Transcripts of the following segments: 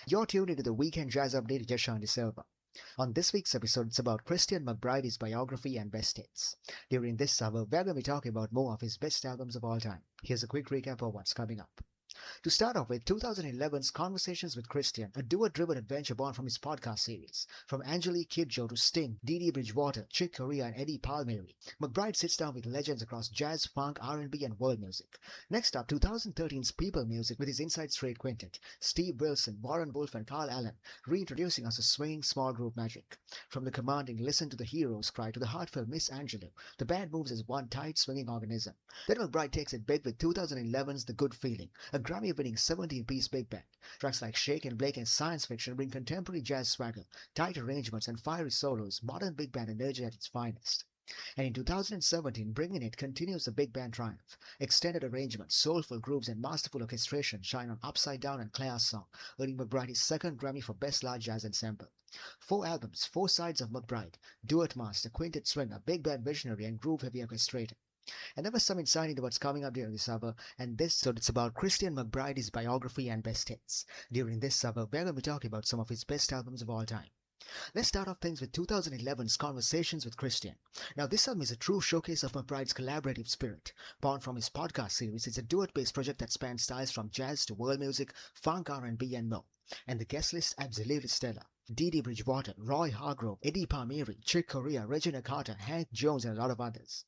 You're tuned into the Weekend Jazz Update with Yashan Silva. On this week's episode, it's about Christian McBride's biography and best hits. During this hour, we're going to be talking about more of his best albums of all time. Here's a quick recap of what's coming up. To start off with, 2011's Conversations with Christian, a duet-driven adventure born from his podcast series. From Angelique Kidjo to Sting, Dee Dee Bridgewater, Chick Corea, and Eddie Palmieri, McBride sits down with legends across jazz, funk, R&B, and world music. Next up, 2013's People Music with his Inside Straight Quintet, Steve Wilson, Warren Wolf, and Carl Allen, reintroducing us to swinging small group magic. From the commanding Listen to the Heroes Cry to the heartfelt Miss Angelo, the band moves as one tight swinging organism. Then McBride takes it big with 2011's The Good Feeling, a Grammy-winning 17-piece big band. Tracks like Shake and Blake and Science Fiction bring contemporary jazz swagger, tight arrangements, and fiery solos, modern big band energy at its finest. And in 2017, Bringing It continues the big band triumph. Extended arrangements, soulful grooves, and masterful orchestration shine on Upside Down and Claire's Song, earning McBride his second Grammy for Best Large Jazz Ensemble. 4 albums, 4 sides of McBride: duet master, quintet swinger, big band visionary, and groove-heavy orchestrator. And there was some insight into what's coming up during this hour, and it's about Christian McBride's biography and best hits. During this hour, we're going to be talking about some of his best albums of all time. Let's start off things with 2011's Conversations with Christian. Now, this album is a true showcase of McBride's collaborative spirit. Born from his podcast series, it's a duet-based project that spans styles from jazz to world music, funk, R&B, and more. And the guest list absolutely stellar. Dee Dee Bridgewater, Roy Hargrove, Eddie Palmieri, Chick Corea, Regina Carter, Hank Jones, and a lot of others.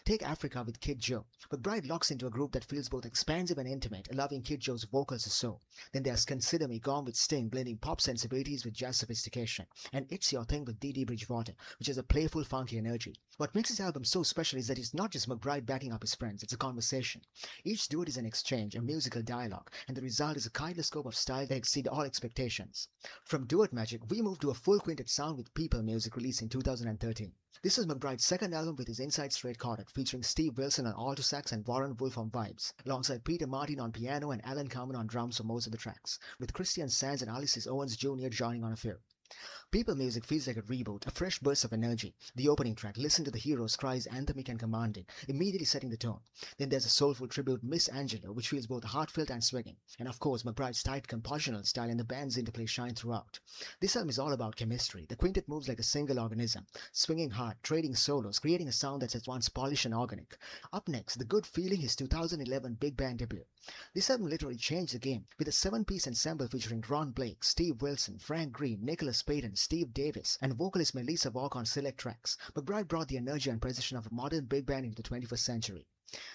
Take Africa with Kid Joe. McBride locks into a group that feels both expansive and intimate, allowing Kid Joe's vocals to soar. Then there's Consider Me Gone with Sting, blending pop sensibilities with jazz sophistication. And It's Your Thing with Dee Dee Bridgewater, which has a playful, funky energy. What makes this album so special is that it's not just McBride backing up his friends, it's a conversation. Each duet is an exchange, a musical dialogue, and the result is a kaleidoscope of style that exceeds all expectations. From duet magic, we move to a full quintet sound with People Music, released in 2013. This was McBride's second album with his Inside Straight Quartet, featuring Steve Wilson on alto sax and Warren Wolf on vibes, alongside Peter Martin on piano and Alan Carmen on drums for most of the tracks, with Christian Sands and Ulysses Owens Jr. joining on a few. People Music feels like a reboot, a fresh burst of energy. The opening track, Listen to the Heroes Cry, is anthemic and commanding, immediately setting the tone. Then there's a soulful tribute, Miss Angelo, which feels both heartfelt and swinging. And of course, McBride's tight compositional style and the band's interplay shine throughout. This album is all about chemistry. The quintet moves like a single organism, swinging hard, trading solos, creating a sound that's at once polished and organic. Up next, The Good Feeling, his 2011 big band debut. This album literally changed the game, with a 7-piece ensemble featuring Ron Blake, Steve Wilson, Frank Green, Nicholas Payton, Steve Davis, and vocalist Melissa Walk on select tracks. McBride brought the energy and precision of a modern big band into the 21st century.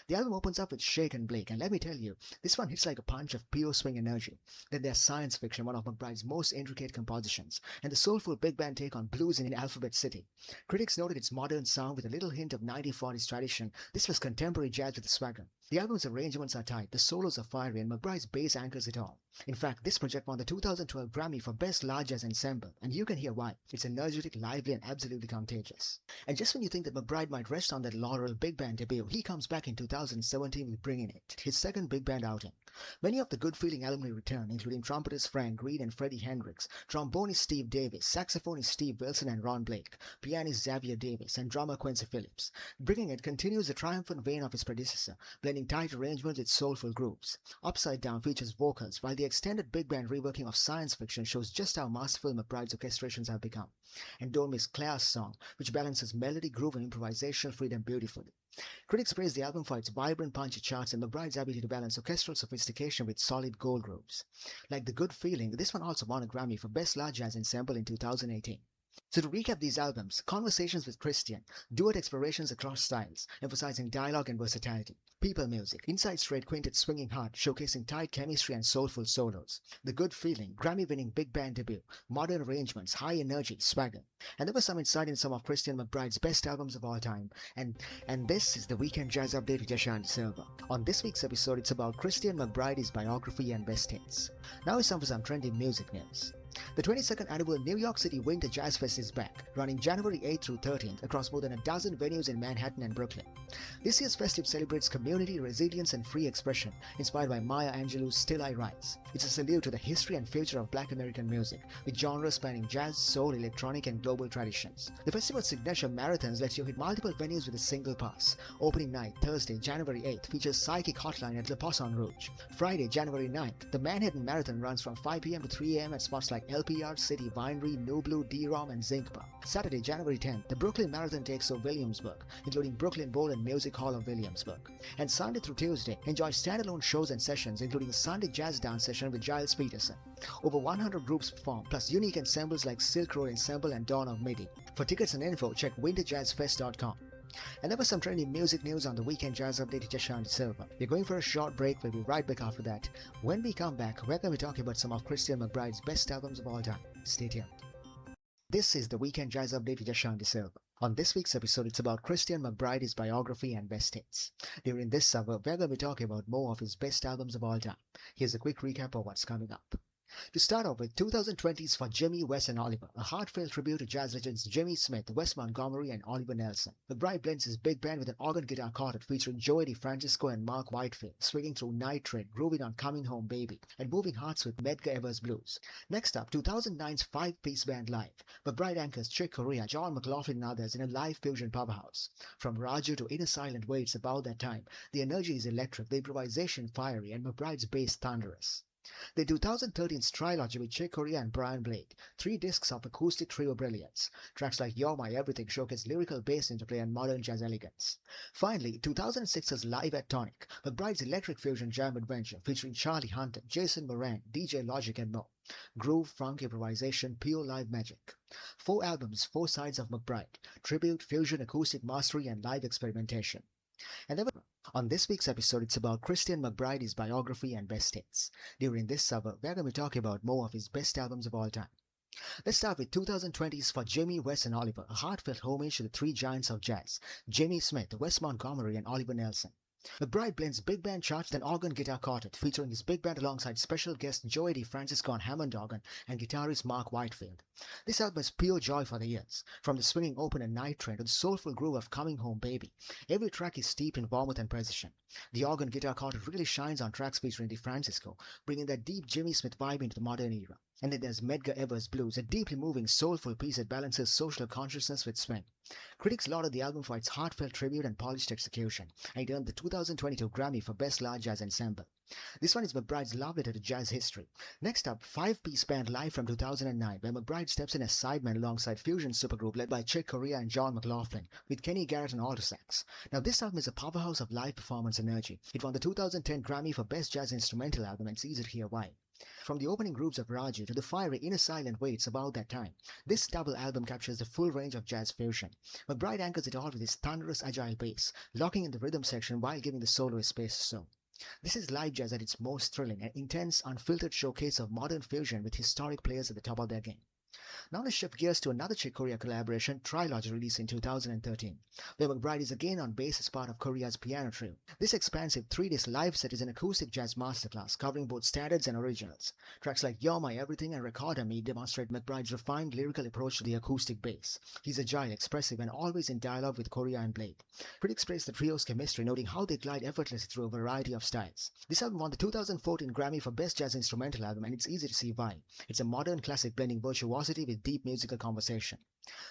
The album opens up with Shake and Blake, and let me tell you, this one hits like a punch of pure swing energy. Then there's Science Fiction, one of McBride's most intricate compositions, and the soulful big band take on blues in Alphabet City. Critics noted its modern sound with a little hint of 1940s tradition. This was contemporary jazz with a swagger. The album's arrangements are tight, the solos are fiery, and McBride's bass anchors it all. In fact, this project won the 2012 Grammy for Best Large Jazz Ensemble, and you can hear why. It's energetic, lively, and absolutely contagious. And just when you think that McBride might rest on that laurel big band debut, he comes back in 2017 with Bringing It, his second big band outing. Many of the Good Feeling alumni return, including trumpeters Frank Green and Freddie Hendricks, trombonist Steve Davis, saxophonist Steve Wilson and Ron Blake, pianist Xavier Davis, and drummer Quincy Phillips. Bringing It continues the triumphant vein of his predecessor, blending tight arrangements with soulful grooves. Upside Down features vocals, while the extended big band reworking of Science Fiction shows just how masterful McBride's orchestrations have become. And don't miss Claire's Song, which balances melody, groove, and improvisational freedom beautifully. Critics praise the album for its vibrant, punchy charts and McBride's ability to balance orchestral sophistication with solid gold grooves. Like The Good Feeling, this one also won a Grammy for Best Large Jazz Ensemble in 2018. So to recap these albums, Conversations with Christian, duet explorations across styles, emphasizing dialogue and versatility. People Music, Inside Straight Quintet swinging hard, showcasing tight chemistry and soulful solos. The Good Feeling, Grammy-winning big band debut, modern arrangements, high energy, swagger. And there was some insight in some of Christian McBride's best albums of all time. And this is the Weekend Jazz Update with Yashan Silva. On this week's episode, it's about Christian McBride's biography and best hits. Now it's time for some trending music news. The 22nd annual New York City Winter Jazz Fest is back, running January 8th through 13th across more than a dozen venues in Manhattan and Brooklyn. This year's festive celebrates community, resilience, and free expression, inspired by Maya Angelou's Still I Rise. It's a salute to the history and future of Black American music, with genres spanning jazz, soul, electronic, and global traditions. The festival's signature marathons lets you hit multiple venues with a single pass. Opening night, Thursday, January 8th, features Psychic Hotline at Le Poisson Rouge. Friday, January 9th, the Manhattan Marathon runs from 5 p.m. to 3 a.m. at spots like LPR, City Winery, New Blue, D-Rom, and Zinc Bar. Saturday, January 10th, the Brooklyn Marathon takes over Williamsburg, including Brooklyn Bowl and Music Hall of Williamsburg. And Sunday through Tuesday, enjoy standalone shows and sessions, including a Sunday jazz dance session with Giles Peterson. Over 100 groups perform, plus unique ensembles like Silk Road Ensemble and Dawn of Midi. For tickets and info, check winterjazzfest.com. And there was some trendy music news on the Weekend Jazz Update with Yashanti Silva. We're going for a short break. We'll be right back after that. When we come back, we're going to be talking about some of Christian McBride's best albums of all time. Stay tuned. This is the Weekend Jazz Update with Yashanti Silva. On this week's episode, it's about Christian McBride, his biography and best hits. During this summer, we're going to be talking about more of his best albums of all time. Here's a quick recap of what's coming up. To start off with, 2020's For Jimmy, Wes and Oliver, a heartfelt tribute to jazz legends Jimmy Smith, Wes Montgomery and Oliver Nelson. McBride blends his big band with an organ guitar quartet featuring Joey DeFrancisco and Mark Whitefield, swinging through Night Train, grooving on Coming Home Baby, and moving hearts with Medgar Evers Blues. Next up, 2009's five-piece band Live. McBride anchors Chick Corea, John McLaughlin and others in a live fusion powerhouse. From Raju to Inner Silent Waits about that time, the energy is electric, the improvisation fiery, and McBride's bass thunderous. The 2013's trilogy with Chick Corea and Brian Blake, 3 discs of acoustic trio brilliance. Tracks like You're My Everything showcase lyrical bass interplay and modern jazz elegance. Finally, 2006's Live at Tonic, McBride's electric fusion jam adventure featuring Charlie Hunter, Jason Moran, DJ Logic and more. Groove, funk, improvisation, pure live magic. 4 albums, 4 sides of McBride: tribute, fusion, acoustic mastery, and live experimentation. And then on this week's episode, it's about Christian McBride, his biography and best hits. During this summer, we're going to be talking about more of his best albums of all time. Let's start with 2020's For Jimmy, Wes and Oliver, a heartfelt homage to the 3 giants of jazz, Jimmy Smith, Wes Montgomery and Oliver Nelson. McBride blends big band charts with an organ guitar quartet, featuring his big band alongside special guest Joey DeFrancisco on Hammond organ and guitarist Mark Whitefield. This album is pure joy for the ears, from the swinging open and Night Train to the soulful groove of Coming Home Baby. Every track is steeped in warmth and precision. The organ guitar quartet really shines on tracks featuring DeFrancisco, bringing that deep Jimmy Smith vibe into the modern era. And then there's Medgar Evers Blues, a deeply moving, soulful piece that balances social consciousness with swing. Critics lauded the album for its heartfelt tribute and polished execution, and it earned the 2022 Grammy for Best Large Jazz Ensemble. This one is McBride's love letter to jazz history. Next up, 5-piece band Live from 2009, where McBride steps in as sideman alongside fusion supergroup led by Chick Corea and John McLaughlin, with Kenny Garrett on alto sax. Now this album is a powerhouse of live performance energy. It won the 2010 Grammy for Best Jazz Instrumental Album, and it's easy to hear why. From the opening grooves of Raju to the fiery Inner Silent Waits about that time, this double album captures the full range of jazz fusion. McBride anchors it all with his thunderous agile bass, locking in the rhythm section while giving the soloist space to soar. This is live jazz at its most thrilling, an intense, unfiltered showcase of modern fusion with historic players at the top of their game. Now let's shift gears to another Chick Corea collaboration, Trilogy, released in 2013, where McBride is again on bass as part of Corea's piano trio. This expansive 3-disc live set is an acoustic jazz masterclass covering both standards and originals. Tracks like You're My Everything and Record on Me demonstrate McBride's refined lyrical approach to the acoustic bass. He's agile, expressive, and always in dialogue with Corea and Blake. Critics praise the trio's chemistry, noting how they glide effortlessly through a variety of styles. This album won the 2014 Grammy for Best Jazz Instrumental Album, and it's easy to see why. It's a modern classic blending virtuosity with deep musical conversation.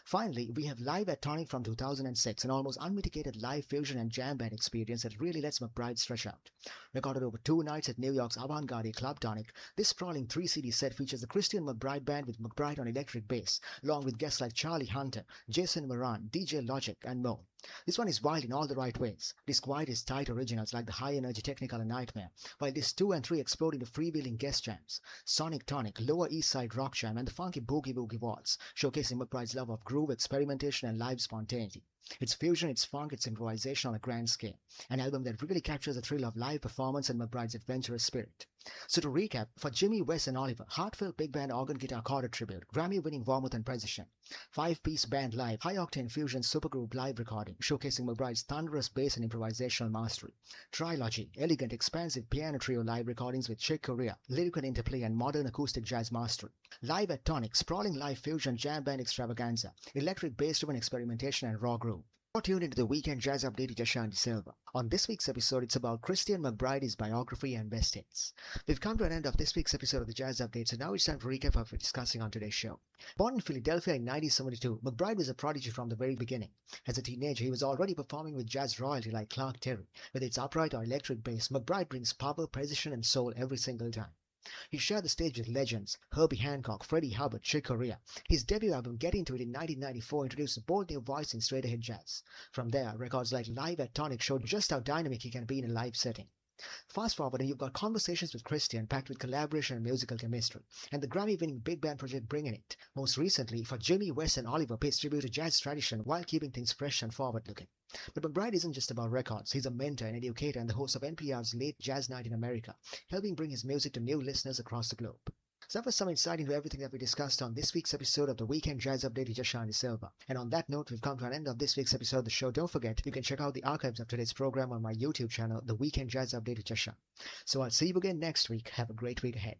Finally, we have Live at Tonic from 2006, an almost unmitigated live fusion and jam band experience that really lets McBride stretch out. Recorded over 2 nights at New York's avant-garde Club Tonic, this sprawling 3-CD set features the Christian McBride Band with McBride on electric bass, along with guests like Charlie Hunter, Jason Moran, DJ Logic, and more. This one is wild in all the right ways. Disc wide is tight originals like the high-energy Technicolor and Nightmare, while disc 2 and 3 explode into freewheeling guest jams, Sonic Tonic, Lower East Side Rock Jam, and the funky Boogie Woogie Waltz, showcasing McBride's love of groove, experimentation, and live spontaneity. It's fusion, it's funk, it's improvisation on a grand scale. An album that really captures the thrill of live performance and McBride's adventurous spirit. So to recap, for Jimmy, Wes and Oliver, heartfelt big band organ guitar chord tribute, Grammy-winning warmth and precision. Five-piece band live, high-octane fusion supergroup live recording, showcasing McBride's thunderous bass and improvisational mastery. Trilogy, elegant, expansive piano trio live recordings with Chick Corea, lyrical interplay and modern acoustic jazz mastery. Live at Tonic, sprawling live fusion jam band extravaganza, electric bass-driven experimentation and raw groove. You're tuned into the Weekend Jazz Update with Jashan De Silva. On this week's episode, it's about Christian McBride's biography and best hits. We've come to an end of this week's episode of the Jazz Update, so now it's time to recap what we're discussing on today's show. Born in Philadelphia in 1972, McBride was a prodigy from the very beginning. As a teenager, he was already performing with jazz royalty like Clark Terry. Whether it's upright or electric bass, McBride brings power, precision, and soul every single time. He shared the stage with legends Herbie Hancock, Freddie Hubbard, Chick Corea. His debut album Get Into It in 1994 introduced a bold new voice in straight-ahead jazz. From there, records like Live at Tonic showed just how dynamic he can be in a live setting. Fast forward and you've got Conversations with Christian packed with collaboration and musical chemistry, and the Grammy-winning big band project Bringing It. Most recently, for Jimmy, Wes and Oliver pays tribute to jazz tradition while keeping things fresh and forward-looking. But McBride isn't just about records. He's a mentor and educator and the host of NPR's Late Jazz Night in America, helping bring his music to new listeners across the globe. So that was some insight into everything that we discussed on this week's episode of the Weekend Jazz Update with Jashan De Silva. And on that note, we've come to an end of this week's episode of the show. Don't forget, you can check out the archives of today's program on my YouTube channel, The Weekend Jazz Update with Jashan. So I'll see you again next week. Have a great week ahead.